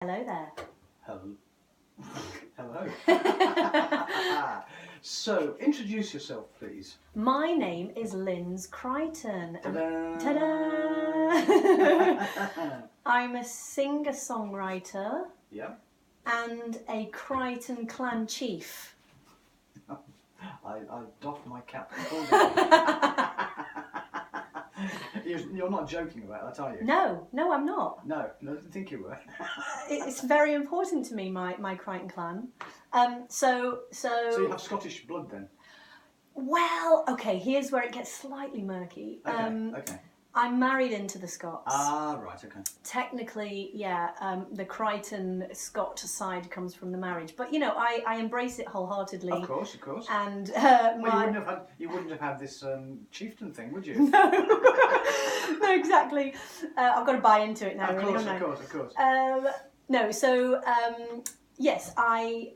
Hello there. Hello. So, introduce yourself, please. My name is Lynz Crichton. Ta-da! Ta-da! I'm a singer-songwriter Yeah. and a Crichton clan chief. I doff my cap. You're not joking about that, are you? No, I'm not. No, I didn't think you were. It's very important to me, my Crichton clan. So you have Scottish blood then? Well, okay, here's where it gets slightly murky. Okay. I'm married into the Scots. Ah, right, okay. Technically, yeah, the Crichton Scot side comes from the marriage, but I embrace it wholeheartedly. Of course. And you wouldn't have had this chieftain thing, would you? No, no, exactly. I've got to buy into it now. Of really, course, don't I? of course. No, so yes, I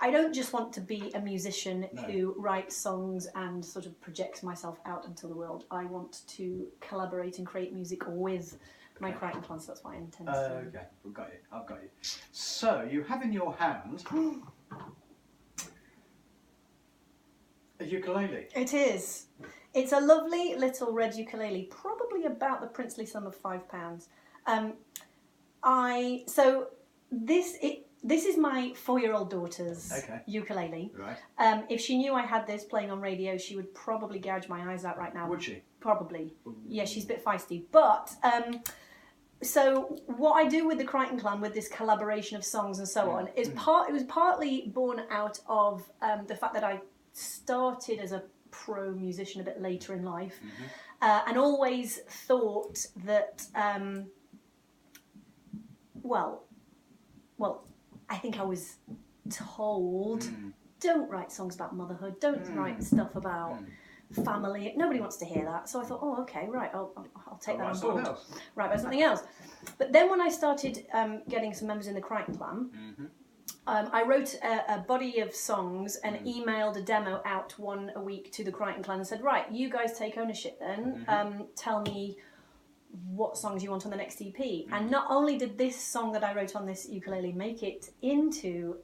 don't just want to be a musician who writes songs and sort of projects myself out into the world. I want to collaborate and create music with my Crichton clan, so that's what I intend to do. Okay, I've got you. So, you have in your hand a ukulele. It is. It's a lovely little red ukulele, probably about the princely sum of £5. This is my 4-year-old daughter's ukulele. Right. If she knew I had this playing on radio, she would probably gouge my eyes out right now. Would she? Probably. Yeah, she's a bit feisty. But so what I do with the Crichton clan, with this collaboration of songs and so on, it was partly born out of the fact that I started as a pro musician a bit later in life, and always thought that well, I think I was told, don't write songs about motherhood, don't write stuff about family. Nobody wants to hear that. So I thought, oh, okay, right, I'll take that on board. Right, about something else. But then when I started getting some members in the Crichton clan, I wrote a body of songs and emailed a demo out one a week to the Crichton clan and said, right, you guys take ownership then. Tell me what songs you want on the next EP. And not only did this song that I wrote on this ukulele make it into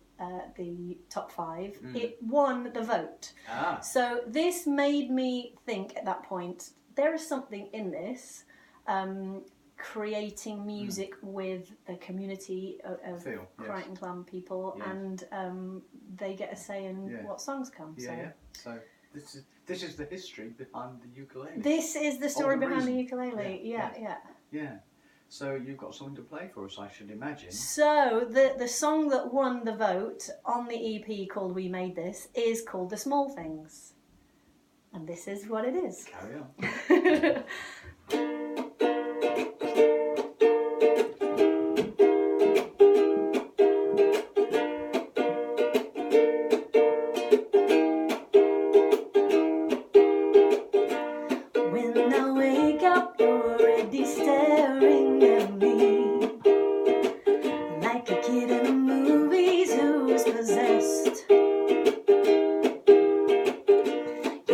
the top 5, it won the vote. So this made me think at that point, there is something in this, creating music with the community of Crichton clan people, and they get a say in what songs come. So this is the history behind the ukulele. This is the story behind the ukulele. Yeah. So you've got something to play for us, I should imagine. So the song that won the vote on the EP called We Made This is called The Small Things. And this is what it is. Carry on. When I wake up, you're already staring at me like a kid in the movies who's possessed. You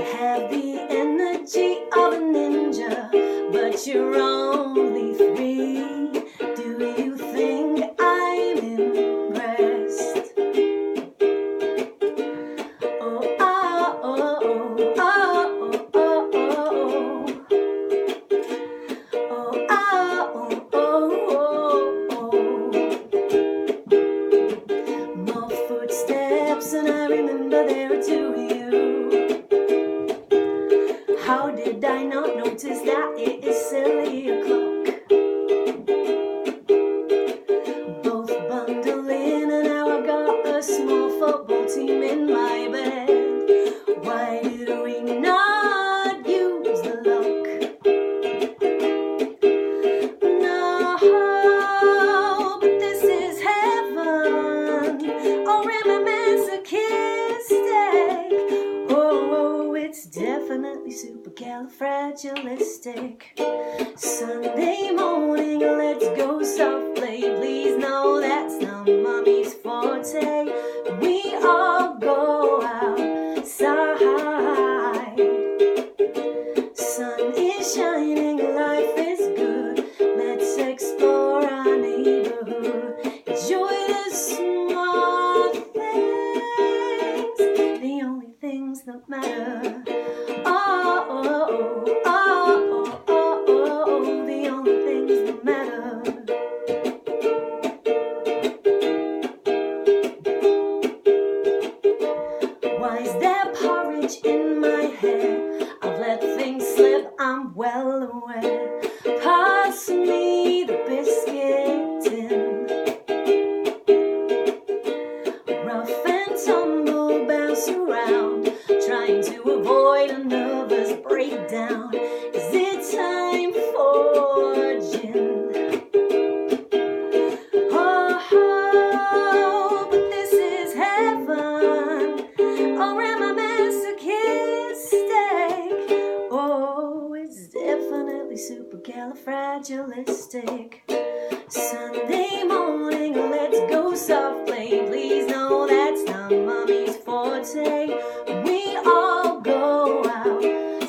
have the energy of a ninja, but you're only 3. Do you think I'm impressed? Oh, oh, oh, oh, oh, oh, oh, oh, oh. More footsteps, and I remember there are 2 of you. How did I not notice that it is silly o'clock? Both bundled in, and now I've got a small football team in my bed. Why did we not use the lock? No, but this is heaven. Or am I masochistic? Oh, it's definitely supercalifragilistic. Sunday morning, let's go softly. Please, no, that's not mommy's forte. We all go outside. Sun is shining, life is good. Let's explore our neighborhood. Enjoy the small things, the only things that matter. Oh, oh, oh, oh, oh, oh, the only things that matter. Why is there porridge in my hair? I've let things slip, I'm well aware. Pass me the biscuit tin. Rough and tumble, bounce around, trying to avoid a nervous breakdown. Is it time for gin? Oh, but this is heaven. Or am I masochistic? Oh, it's definitely supercalifragilistic. Sunday morning, let's go softly. Please know that's not mommy's forte. We all go outside.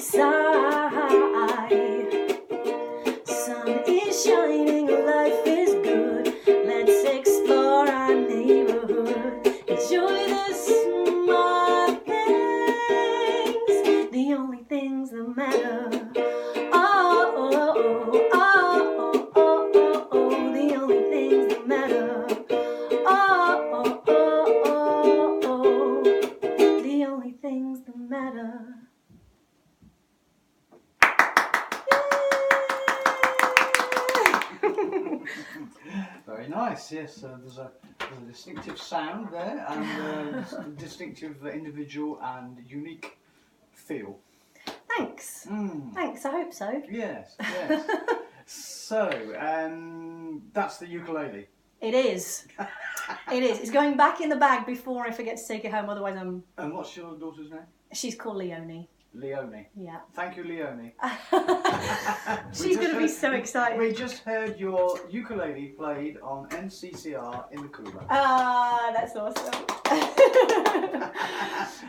Sun is shining, life is good. Let's explore our neighborhood. Enjoy the small things, the only things that matter. Oh, oh, oh, oh, oh, oh, oh, oh, the only things that matter. Oh, oh, oh, oh, oh, the only things that matter. Very nice, yes. There's a distinctive sound there, and a distinctive individual and unique feel. Thanks. Mm. Thanks, I hope so. Yes, yes. So, that's the ukulele. It is. It is. It's going back in the bag before I forget to take it home, otherwise And what's your daughter's name? she's called Leonie. Leonie. Yeah. Thank you, Leonie. She's going to be so excited. We just heard your ukulele played on NCCR in the cooler. Ah, that's awesome.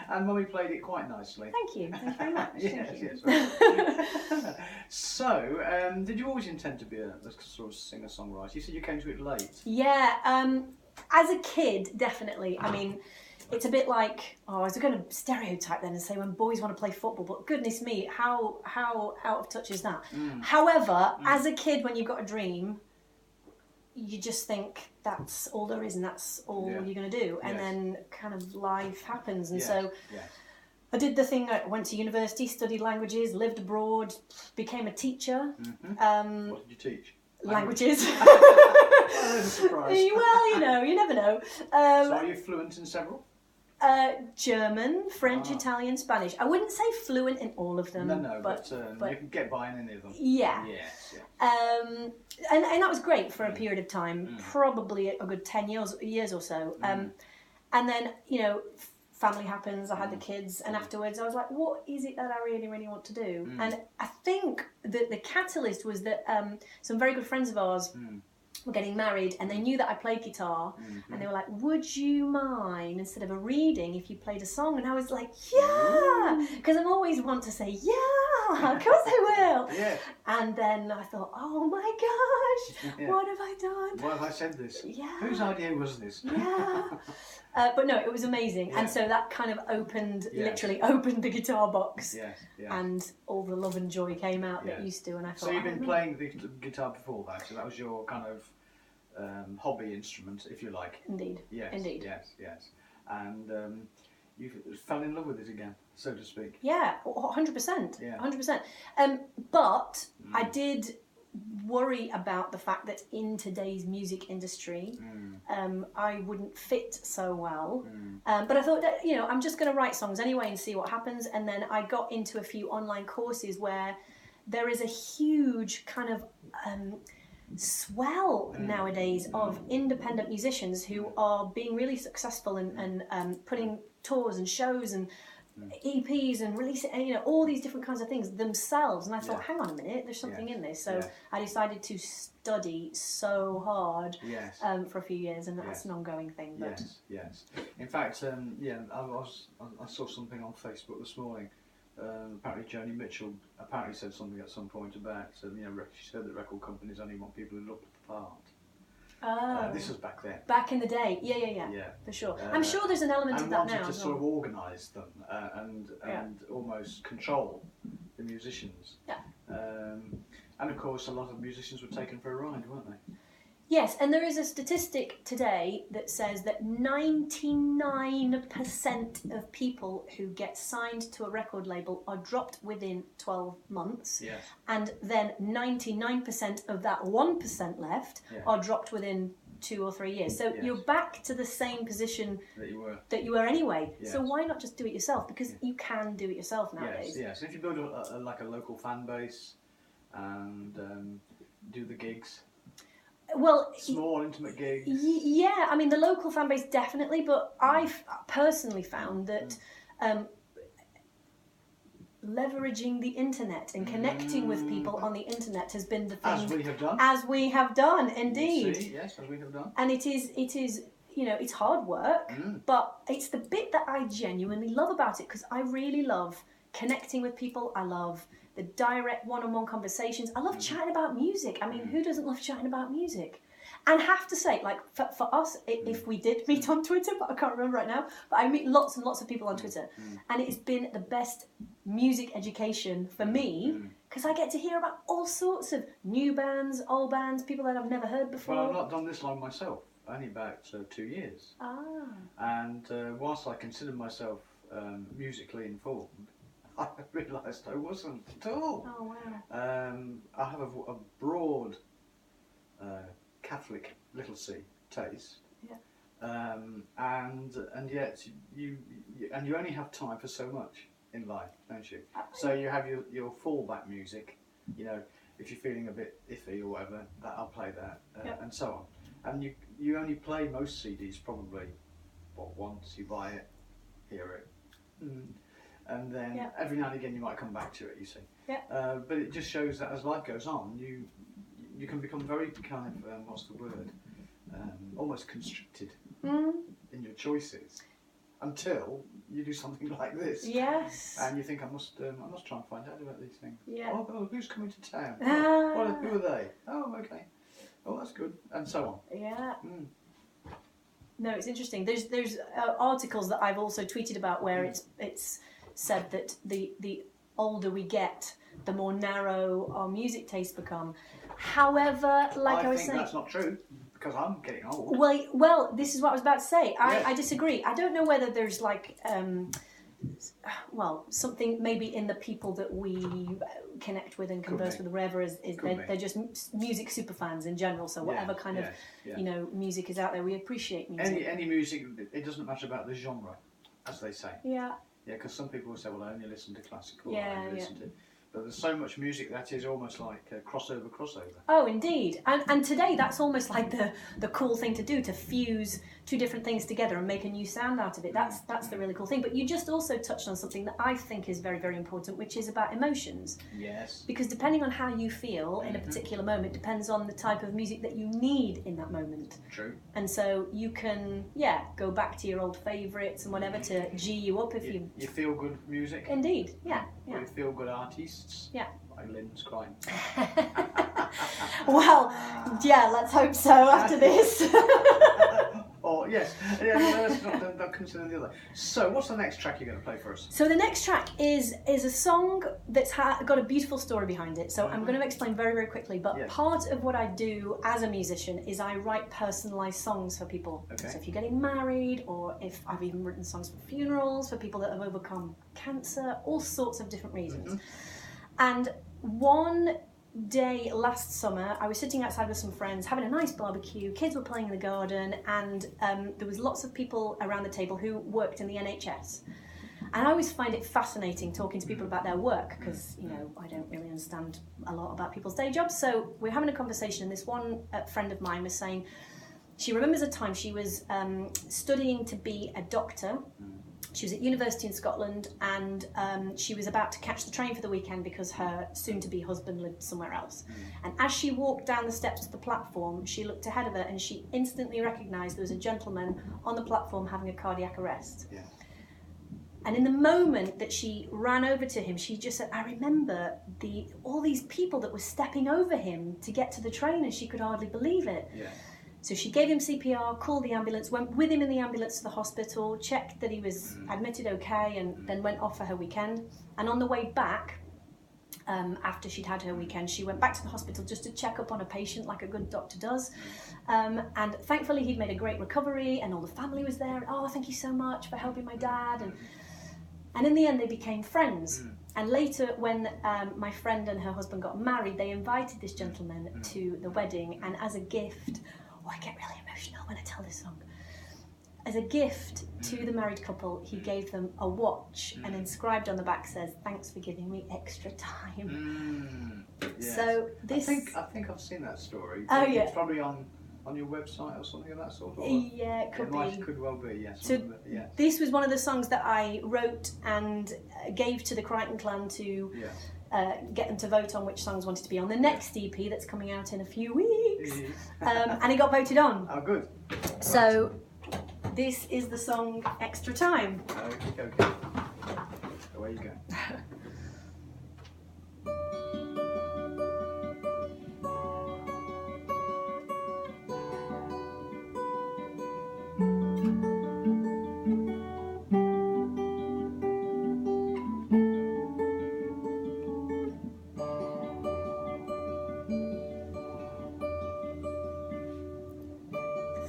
And Mummy played it quite nicely. Thank you. Thank you very much. Yes, Thank you. yes. So, did you always intend to be a sort of singer-songwriter? You said you came to it late. Yeah, as a kid, definitely. I mean, it's a bit like, I was going to stereotype then and say when boys want to play football, but goodness me, how out of touch is that? However, as a kid, when you've got a dream, you just think that's all there is and that's all you're going to do. And then kind of life happens. And so I did the thing, I went to university, studied languages, lived abroad, became a teacher. What did you teach? Languages. Oh, surprise. Well, you never know. So are you fluent in several? German, French, Italian, Spanish. I wouldn't say fluent in all of them. No, but you can get by in any of them. Yeah. Yes, yeah. And that was great for a period of time, probably a good 10 years or so. And then, family happens, I had the kids, and afterwards I was like, what is it that I really, really want to do? And I think that the catalyst was that some very good friends of ours were getting married, and they knew that I played guitar, and they were like, would you mind, instead of a reading, if you played a song? And I was like, yeah, because I'm always want to say, yeah, of course I will. Yeah. And then I thought, oh my gosh, what have I done? Why have I said this? Yeah. Whose idea was this? Yeah. But no, it was amazing. And so that kind of literally opened the guitar box. Yes, yes. And all the love and joy came out that used to. And I thought, so you've been playing the guitar before that, so that was your kind of hobby instrument, if you like. Indeed. Yes. Indeed. Yes, yes. And you fell in love with it again, so to speak. Yeah, 100%. Yeah. 100%. But I did worry about the fact that in today's music industry, I wouldn't fit so well. But I thought that, I'm just going to write songs anyway and see what happens. And then I got into a few online courses where there is a huge kind of swell nowadays of independent musicians who are being really successful and putting tours and shows and EPs and releasing, all these different kinds of things themselves. And I thought, hang on a minute, there's something in this. So I decided to study so hard for a few years, and that's an ongoing thing. But Yes. In fact, I saw something on Facebook this morning. Apparently Joni Mitchell said something at some point about, she said that record companies only want people who look the part. Oh. This was back then. Back in the day, yeah, for sure. I'm sure there's an element of that now. And wanted to sort of well. organise them and almost control the musicians. Yeah. And of course, a lot of musicians were taken for a ride, weren't they? Yes, and there is a statistic today that says that 99% of people who get signed to a record label are dropped within 12 months. Yes. And then 99% of that 1% left are dropped within 2 or 3 years. So you're back to the same position that you were anyway. Yes. So why not just do it yourself? Because you can do it yourself nowadays. Yes. If you build a local fan base and do the gigs. Well, small intimate gigs. Yeah, I mean the local fan base definitely, but I've personally found that leveraging the internet and connecting with people on the internet has been the thing. As we have done. As we have done, indeed. Yes, as we have done. And it is, it's hard work, but it's the bit that I genuinely love about it because I really love connecting with people. I love the direct one-on-one conversations. I love chatting about music. I mean, who doesn't love chatting about music? And I have to say, like, for us, if we did meet on Twitter, but I can't remember right now, but I meet lots and lots of people on Twitter. And it has been the best music education for me, because I get to hear about all sorts of new bands, old bands, people that I've never heard before. Well, I've not done this long myself, only about 2 years. And whilst I consider myself musically informed, I realised I wasn't at all. Oh, wow. I have a broad Catholic little c taste, and yet you only have time for so much in life, don't you? So you have your fallback music, if you're feeling a bit iffy or whatever, I'll play that, and so on. And you only play most CDs probably once you buy it, hear it. And then every now and again you might come back to it, you see. But it just shows that as life goes on, you can become very kind of, what's the word, almost constricted in your choices until you do something like this. Yes. And you think, I must try and find out about these things. Yeah. Oh, who's coming to town? Who are they? Oh, okay. Oh, that's good. And so on. Yeah. No, it's interesting. There's articles that I've also tweeted about where it's said that the older we get, the more narrow our music tastes become. However, like I was saying, that's not true because I'm getting old. Well, this is what I was about to say. I disagree. I don't know whether there's like something maybe in the people that we connect with and converse with, wherever is they're just music super fans in general. So whatever kind of music is out there, we appreciate music. Any music, it doesn't matter about the genre, as they say. Yeah. Yeah, because some people will say, well, I only listen to classical. I only listen to... But there's so much music that is almost like a crossover. Oh, indeed. And today that's almost like the cool thing to do, to fuse two different things together and make a new sound out of it. That's the really cool thing. But you just also touched on something that I think is very, very important, which is about emotions. Yes. Because depending on how you feel in a particular moment depends on the type of music that you need in that moment. True. And so you can, go back to your old favourites and whatever to G you up if you... You feel good music. Indeed, yeah. Or you feel good artists. Yeah. Like Lynz, Crichton. Well, let's hope so after this. Yes. Let's not consider the other. So, what's the next track you're going to play for us? So the next track is a song that's got a beautiful story behind it. So I'm going to explain very, very quickly. But part of what I do as a musician is I write personalised songs for people. Okay. So if you're getting married, or if I've even written songs for funerals, for people that have overcome cancer, all sorts of different reasons. And one day last summer, I was sitting outside with some friends having a nice barbecue, kids were playing in the garden, and there was lots of people around the table who worked in the NHS. And I always find it fascinating talking to people about their work because, I don't really understand a lot about people's day jobs. So we're having a conversation, and this one friend of mine was saying she remembers a time she was studying to be a doctor. She was at university in Scotland, and she was about to catch the train for the weekend because her soon-to-be husband lived somewhere else. And as she walked down the steps to the platform, she looked ahead of her and she instantly recognised there was a gentleman on the platform having a cardiac arrest. Yeah. And in the moment that she ran over to him, she just said, I remember all these people that were stepping over him to get to the train, and she could hardly believe it. Yeah. So she gave him CPR, called the ambulance, went with him in the ambulance to the hospital, checked that he was admitted okay, and then went off for her weekend. And on the way back, after she'd had her weekend, she went back to the hospital just to check up on a patient like a good doctor does. And thankfully he'd made a great recovery and all the family was there. And, oh, thank you so much for helping my dad. And in the end they became friends. And later when my friend and her husband got married, they invited this gentleman to the wedding, and as a gift, I get really emotional when I tell this song. As a gift to the married couple, he gave them a watch, and inscribed on the back says, "Thanks for giving me extra time." Yes. So this, I think I've seen that story. Oh, yeah. It's probably on your website or something of that sort. Or yeah, it could be. Could well be, yes. So yes. this was one of the songs that I wrote and gave to the Crichton clan to get them to vote on which songs wanted to be on the next EP that's coming out in a few weeks. And it got voted on. Oh, good. So this is the song Extra Time. Okay. Away you go.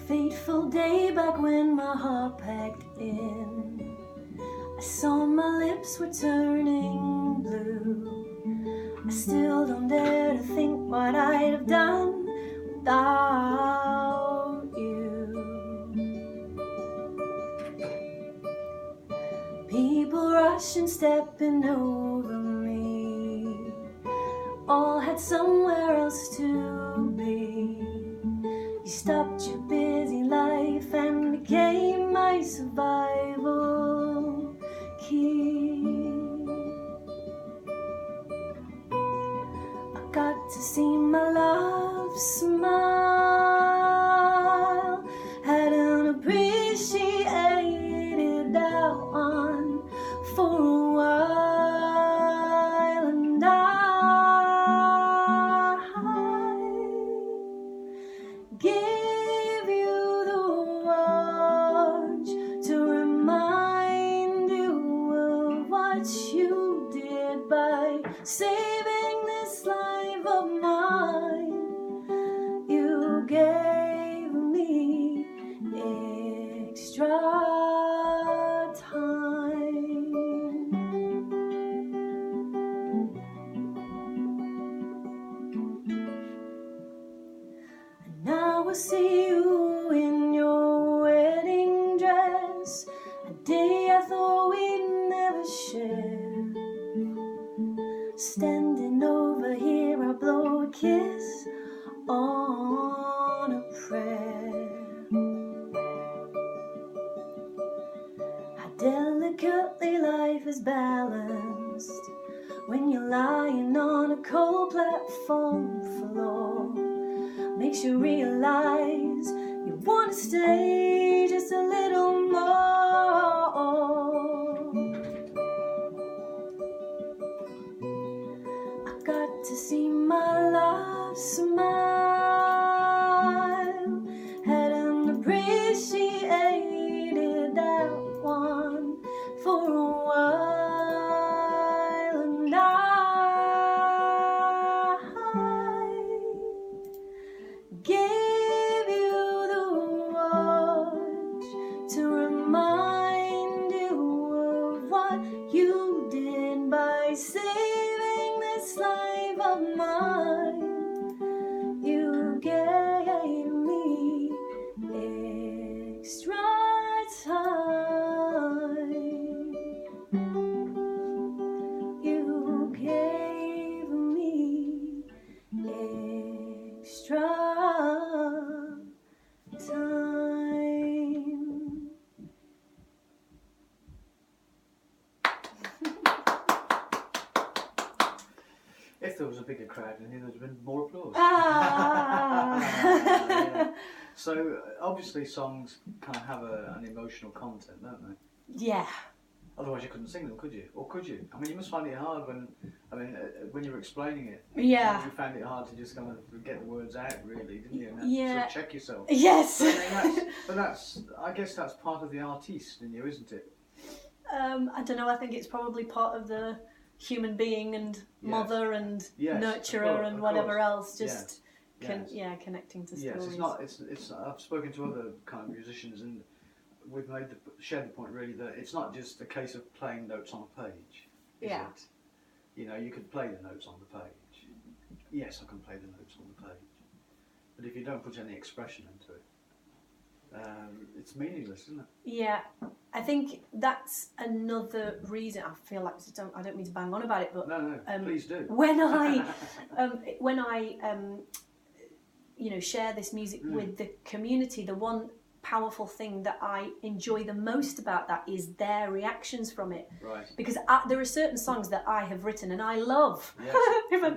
Fateful day back when my heart packed in, I saw my lips were turning blue. I still don't dare to think what I'd have done without you. People rushing, stepping over me, all had somewhere else to be. You stopped your busy life and became my survival key. I got to see my love smile, hadn't appreciated that one for a while, and I give you the watch to remind you of what you did by saving this life of mine. You gave me extra time. And now I see you in your wedding dress, a day I thought we'd never share. Standing over here, I blow a kiss on a prayer. How delicately life is balanced when you're lying on a cold platform floor. Makes you realize you want to stay just a little more. I got to see my love smile, hadn't appreciated that one for a while, and I give you the watch to remind you of what you did by saving this life of mine. You gave me extra time. You gave me extra time. If there was a bigger crowd in here, there'd have been more applause. Ah. So obviously songs kind of have an emotional content, don't they? Yeah. Otherwise you couldn't sing them, could you? Or could you? I mean, you must find it hard when I mean, when you were explaining it, Yeah. you found it hard to just kind of get the words out, really, didn't you? And Yeah. sort of check yourself. Yes. But I guess that's part of the artiste in you, isn't it? I don't know. I think it's probably part of the human being and mother and nurturer and whatever else. Just connecting to stories. Yes, it's. I've spoken to other kind of musicians, and we've shared the point really that it's not just a case of playing notes on a page. Is it? You know, you could play the notes on the page. Yes, I can play the notes on the page. But if you don't put any expression into it, it's meaningless, isn't it? Yeah, I think that's another reason. I feel like I don't mean to bang on about it, but no, please do. When I share this music with the community, the one powerful thing that I enjoy the most about that is their reactions from it. Right. Because there are certain songs that I have written and I love. Yes.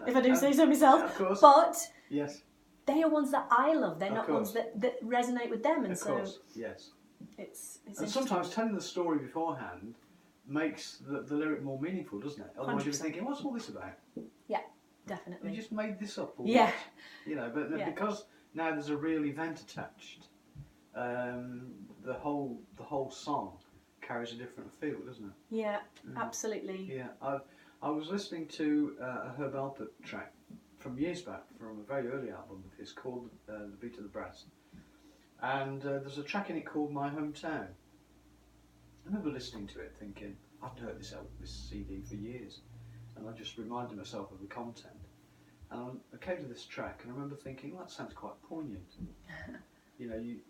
if I do say so myself. Yeah, of course. But yes. They are ones that I love. They're not ones that resonate with them, and of course. Yes. It's and sometimes telling the story beforehand makes the lyric more meaningful, doesn't it? Otherwise, 100%. You're thinking, "What's all this about?" Yeah, definitely. You just made this up. Or yeah. What? You know, but because now there's a real event attached, the whole song carries a different feel, doesn't it? Yeah, absolutely. Yeah, I was listening to a Herb Alpert track from years back, from a very early album of his called The Beat of the Brass. And there's a track in it called My Hometown. I remember listening to it thinking, I've heard this CD for years. And I just reminded myself of the content. And I came to this track and I remember thinking, well, that sounds quite poignant. You know, you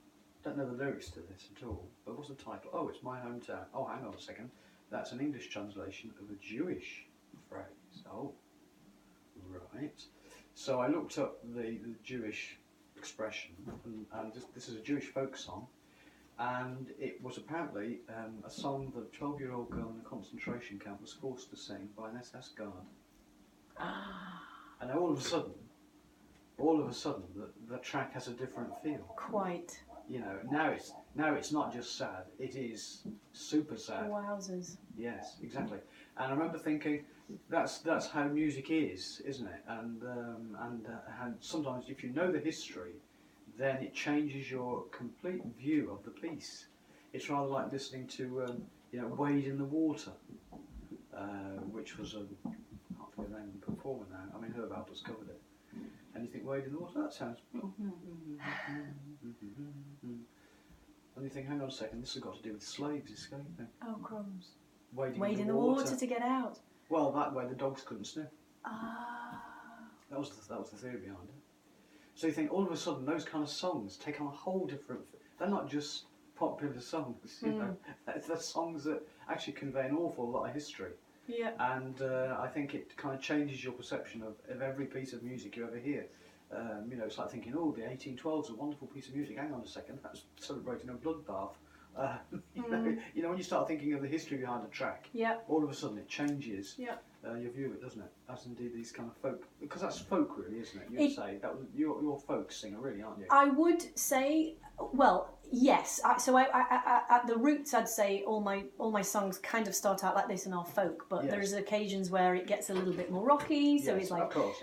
don't know the lyrics to this at all. But what's the title? Oh, it's My Hometown. Oh, hang on a second. That's an English translation of a Jewish phrase. Oh, right. So I looked up the Jewish expression, and this is a Jewish folk song, and it was apparently a song that a 12-year-old girl in a concentration camp was forced to sing by an SS guard. And all of a sudden, the track has a different feel. Quite. You know, now it's not just sad; it is super sad. Wowzers. Yes, exactly. And I remember thinking, that's how music is, isn't it? And sometimes if you know the history, then it changes your complete view of the piece. It's rather like listening to Wade in the Water, which was I can't think of the name of the performer now. I mean, Herb Alpert's covered it, and you think Wade in the Water, that sounds. And you think, hang on a second, this has got to do with slaves escaping. Oh, crumbs. Wade in the water to get out. Well, that way the dogs couldn't sniff. Ah. That was the theory behind it. So you think all of a sudden those kind of songs take on a whole different. They're not just popular songs, you know. They're songs that actually convey an awful lot of history. Yeah. And I think it kind of changes your perception of every piece of music you ever hear. You know, it's like thinking, oh, the 1812 is a wonderful piece of music. Hang on a second, that's celebrating a bloodbath. You know, when you start thinking of the history behind a track, all of a sudden it changes your view of it, doesn't it? As indeed these kind of folk, because that's folk really, isn't it? You'd say that you're a folk singer, really, aren't you? I would say, well, yes. So I at the roots, I'd say all my songs kind of start out like this and are folk, but there's occasions where it gets a little bit more rocky. So it's like folk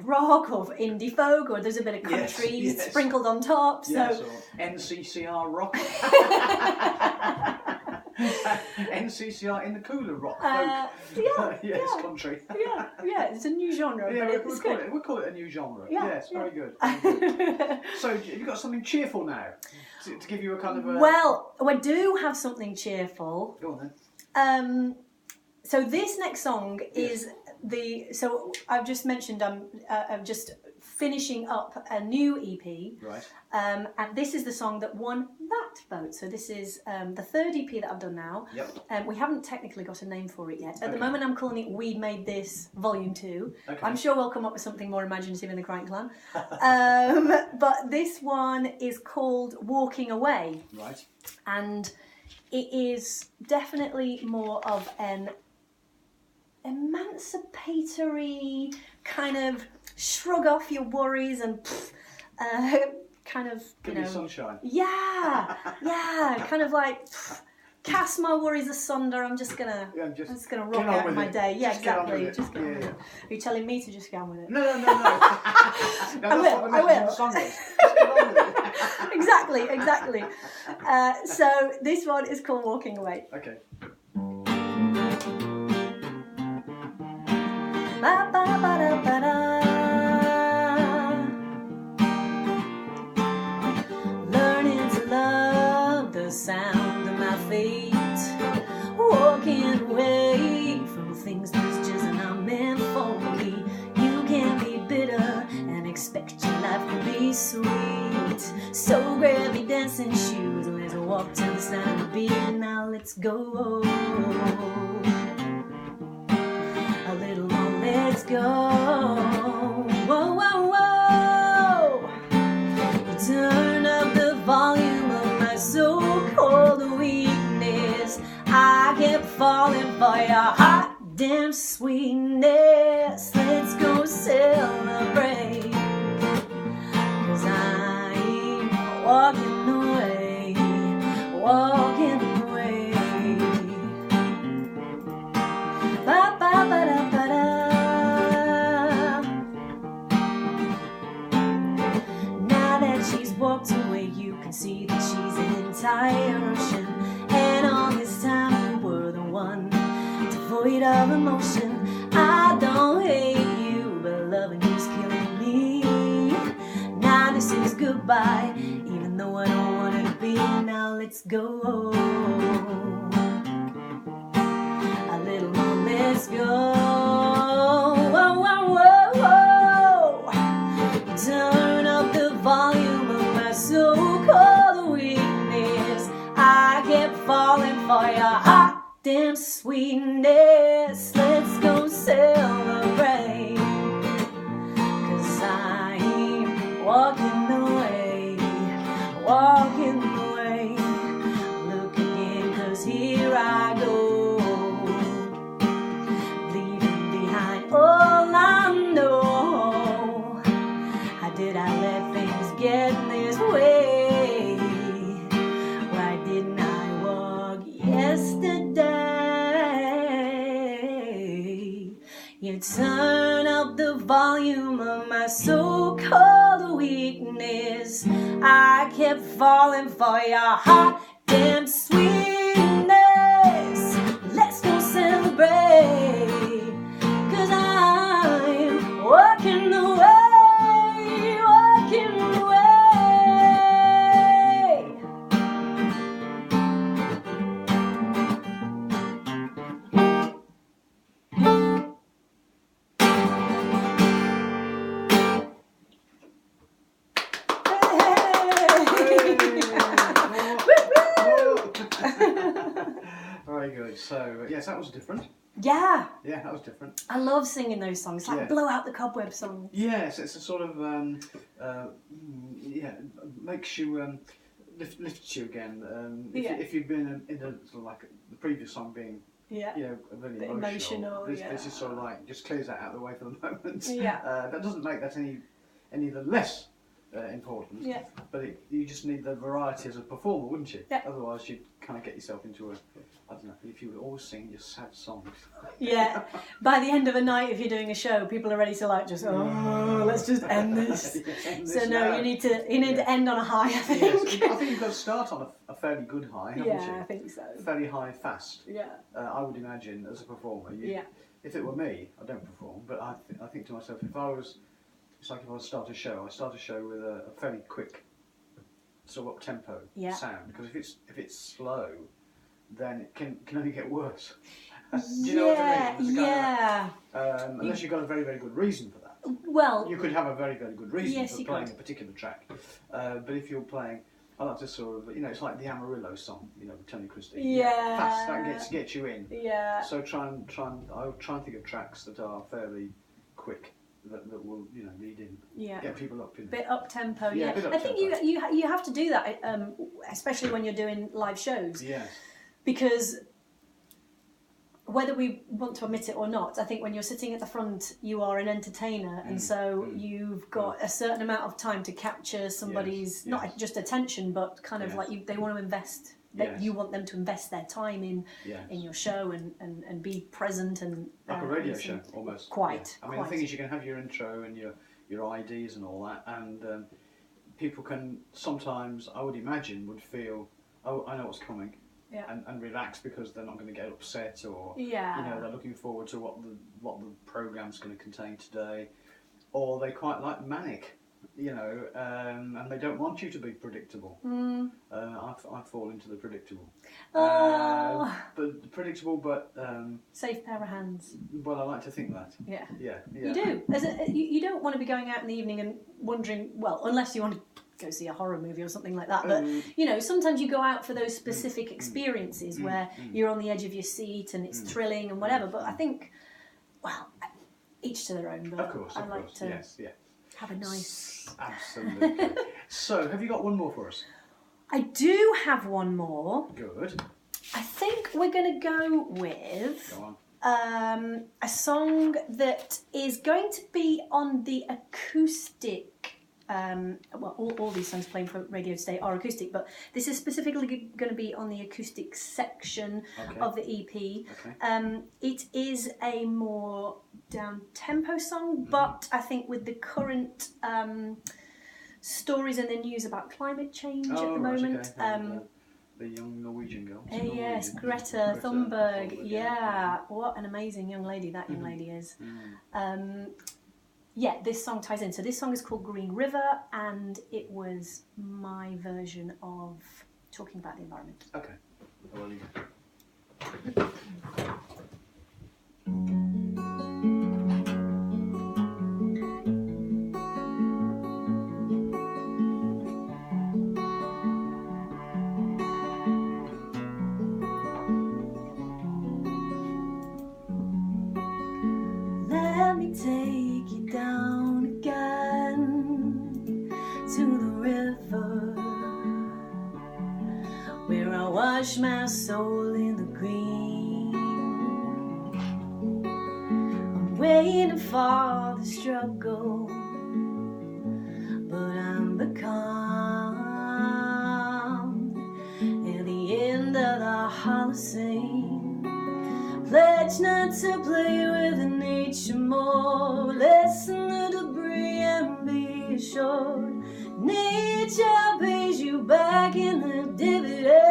rock or indie folk, or there's a bit of country sprinkled on top. So yes, or NCCR rock. NCCR in the cooler rock folk. Yes, country. It's a new genre. Yeah, but we'll call it a new genre. Yeah, yes, very good. Very good. So you've got something cheerful now to give you a kind of a... Well, I do have something cheerful. Go on then. So this next song is so I've just mentioned I'm just finishing up a new EP. Right. And this is the song that won that vote. So this is the third EP that I've done now. Yep. We haven't technically got a name for it yet. At the moment I'm calling it We Made This Volume 2. Okay. I'm sure we'll come up with something more imaginative in the Crichton clan. But this one is called Walking Away. Right. And it is definitely more of an emancipatory kind of shrug off your worries and kind of, Give me sunshine. Yeah, kind of like cast my worries asunder. I'm just gonna rock out of my day. Yeah, exactly. Just get on with it. Are you telling me to just get on with it? No. I will. Just get on with it. Exactly. So this one is called Walking Away. Okay. Learning to love the sound of my feet, walking away from things that's just not meant for me. You can't be bitter and expect your life to be sweet. So grab your dancing shoes and let's walk to the sound of the beat. Now let's go. A little more, let's go. Whoa, whoa, whoa. You turn up the volume of my so-called weakness. I kept falling for your hot damn sweetness. Let's go celebrate, 'cause I'm walking away, walking away. Ba ba ba da ba da. Now that she's walked away, you can see that she's an entire ocean. And all this time you were the one devoid of emotion. I don't hate you, but loving you's killing me. Now this is goodbye, even though I don't want it to be. Now let's go. A little more, let's go. Whoa, whoa, whoa, whoa. Turn up the volume of my so-called weakness. I kept falling for your hot damn sweetness. Let's go celebrate, 'cause I'm walking away, walking away. Look again, 'cause here I go, leaving behind all I know. How did I let things get this way? Why didn't I walk yesterday? You turn up the volume of my so-called weakness. I kept falling for your hot damn sweetness. Let's go celebrate, 'cause I'm walking away, walking away. Very good. So yes, that was different. Yeah, Yeah, that was different. I love singing those songs. It's like Yeah. Blow Out the Cobweb songs. Yes, it's a sort of makes you lifts you again. If you've been in a sort of like the previous song being Yeah. really Bit emotional. This yeah. is sort of like just clears that out of the way for the moment. Yeah. That doesn't make that any the less important. Yeah. But you just need the variety as a performer, wouldn't you? Yeah. Otherwise, you'd kind of get yourself into I don't know, if you would always sing just sad songs. Yeah. By the end of a night, if you're doing a show, people are ready to like just, let's just end this. So no, you need to end on a high, I think. Yes. I think you've got to start on a fairly good high, haven't you? Yeah, I think so. Fairly high, fast. Yeah. I would imagine as a performer. If it were me, I don't perform, but I think to myself, it's like if I start a show with a fairly quick, sort of up tempo sound, because if it's slow, then it can only get worse. Do you know what I mean? Unless you've got a very, very good reason for that. Well, you could have a very, very good reason yes, for playing a particular track. But if you're playing, I like to sort of, it's like the Amarillo song, with Tony Christie. Yeah. Fast, that gets you in. Yeah. So I would try and think of tracks that are fairly quick. That will lead in, get people up in bit up tempo. Yeah, I think you have to do that, especially when you're doing live shows. Yes. Because whether we want to admit it or not, I think when you're sitting at the front, you are an entertainer, and so you've got a certain amount of time to capture somebody's not just attention, but kind of like they want to invest that you want them to invest their time in your show and be present and like a radio show almost. Quite. Yeah. I mean, the thing is, you can have your intro and your IDs and all that, and people can sometimes, I would imagine, would feel, oh, I know what's coming. Yeah. And relax because they're not going to get upset, or they're looking forward to what the program's going to contain today, or they quite like manic, and they don't want you to be predictable. I fall into the predictable. But predictable, but safe pair of hands. Well, I like to think that. Yeah. Yeah. You do. You don't want to be going out in the evening and wondering. Well, unless you want to go see a horror movie or something like that, but sometimes you go out for those specific experiences where you're on the edge of your seat and it's thrilling and whatever, but I think, well, each to their own, but of course, I like to have a nice... Absolutely. So, have you got one more for us? I do have one more. Good. I think we're going to go with... Go on. A song that is going to be on the acoustic. All these songs playing for radio today are acoustic, but this is specifically going to be on the acoustic section of the EP. Okay. It is a more down-tempo song, but I think with the current stories in the news about climate change at the moment. Okay. The young Norwegian girl. Yes, Greta Thunberg. Yeah, what an amazing young lady that young lady is. This song ties in. So this song is called Green River, and it was my version of talking about the environment. Okay. Well, you go. Let me take you down again to the river where I wash my soul in the green. I'm waiting for the struggle, but I'm becalmed at the end of the Holocene. Pledge not to play with nature more. Lessen the debris and be assured nature pays you back in the dividend.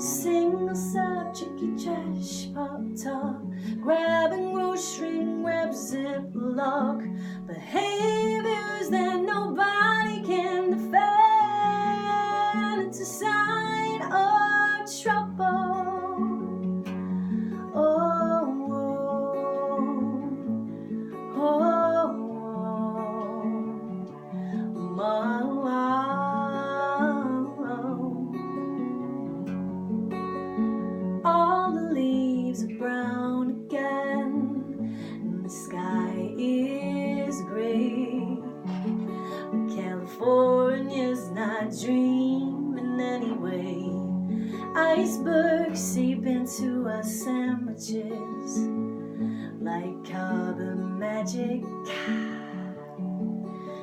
Single subject, you trash pop top, grabbing grocery, grab ziploc, behaviors that nobody can defend. It's a sign of trouble. All the leaves are brown again, and the sky is gray. But California's not dreaming anyway. Icebergs seep into our sandwiches like carbon magic.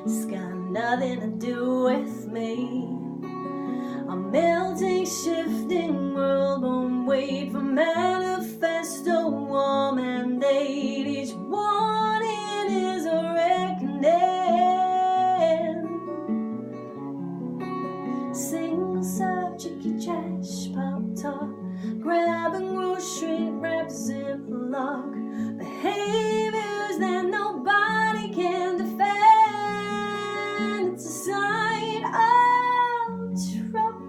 It's got nothing to do with me. A melting, shifting world won't wait for manifesto war mandate. Each warning is a reckoning. Single subject, you trash pop top, grabbing grocery, grab ziploc, behaviors that nobody can defend. It's a sign of trouble.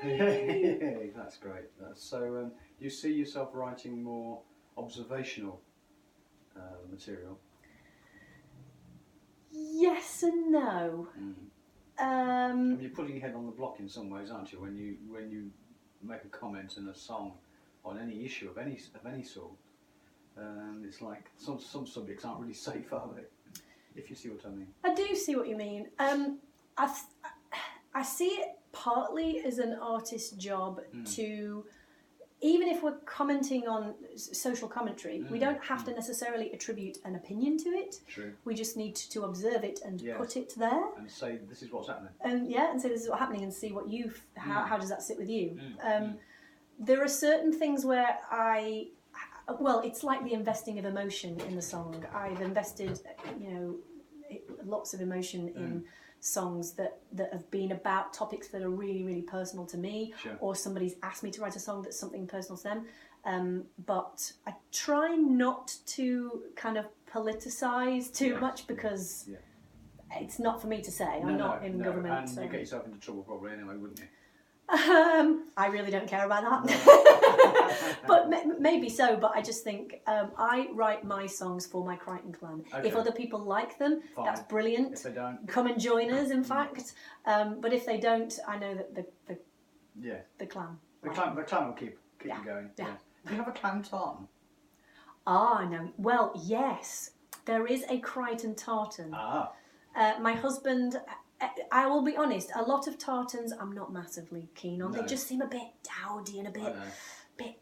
Yay! That's great. So, you see yourself writing more observational material? Yes and no. You're putting your head on the block in some ways, aren't you? When you make a comment in a song on any issue of any sort, And it's like some subjects aren't really safe, are they? If you see what I mean. I do see what you mean. I see it partly as an artist's job to, even if we're commenting on social commentary, we don't have to necessarily attribute an opinion to it. True. We just need to observe it and put it there. And say, this is what's happening. And say, this is what's happening, and see what how does that sit with you. There are certain things where it's like the investing of emotion in the song. I've invested, lots of emotion in songs that have been about topics that are really, really personal to me, or somebody's asked me to write a song that's something personal to them. But I try not to kind of politicise too much, because it's not for me to say. I'm not in government. And so. you get yourself into trouble probably anyway, wouldn't you? I really don't care about that. But maybe so, but I just think I write my songs for my Crichton clan. Okay. If other people like them, that's brilliant. If they don't, come and join us, in fact. But if they don't, I know that the clan. The clan will keep you going. Yeah. Do you have a clan tartan? No. Well, yes. There is a Crichton tartan. My husband... I will be honest, a lot of tartans I'm not massively keen on. No. They just seem a bit dowdy and a bit A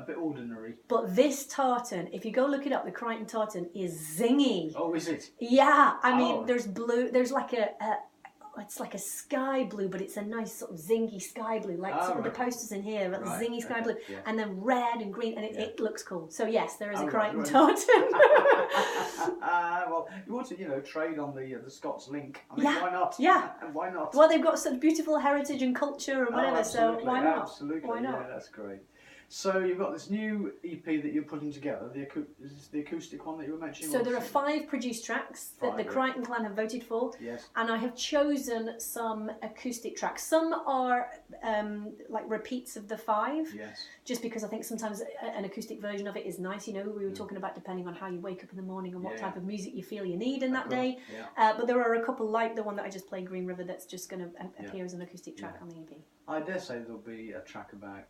bit ordinary. But this tartan, if you go look it up, the Crichton tartan is zingy. Oh, is it? Yeah, I mean, there's blue, there's like it's like a sky blue, but it's a nice sort of zingy sky blue, like some of the posters in here, but zingy sky blue, and then red and green, and it looks cool. So yes, there is a Crichton tartan. Well, you want to, trade on the Scots link. I mean, why not? Yeah. Why not? Well, they've got such beautiful heritage and culture and whatever, so why not? Absolutely. Why not? Yeah, that's great. So you've got this new EP that you're putting together. Is this the acoustic one that you were mentioning? So there are 5 produced tracks that the Crichton clan have voted for. Yes. And I have chosen some acoustic tracks. Some are like repeats of the 5. Yes. Just because I think sometimes an acoustic version of it is nice. We were talking about depending on how you wake up in the morning and what type of music you feel you need in that day. Yeah. But there are a couple like the one that I just played, Green River, that's just going to appear as an acoustic track on the EP. I dare say there'll be a track about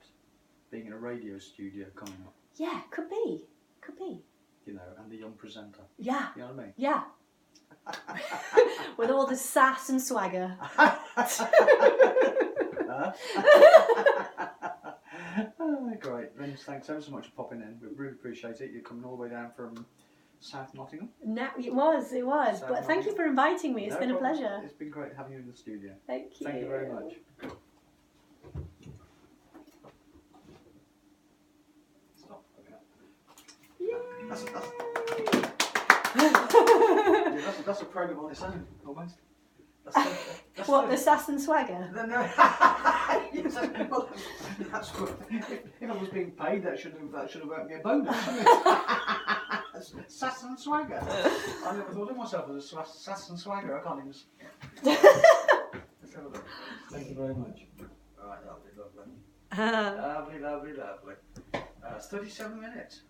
being in a radio studio coming up. Yeah, could be. And the young presenter. Yeah. You know what I mean? Yeah. With all the sass and swagger. Great. Lynz, thanks ever so much for popping in. We really appreciate it. You're coming all the way down from South Nottingham. No, it was. But thank you for inviting me. It's been a pleasure. It's been great having you in the studio. Thank you. Thank you very much. That's a program on its own, almost. The sass and swagger? No. That's good. If I was being paid, that should have earned me a bonus, shouldn't it? Sass and swagger. I never thought of myself as a sass and swagger. I can't even. Let's have a look. Thank you very much. All right, lovely. Lovely. It's 37 minutes.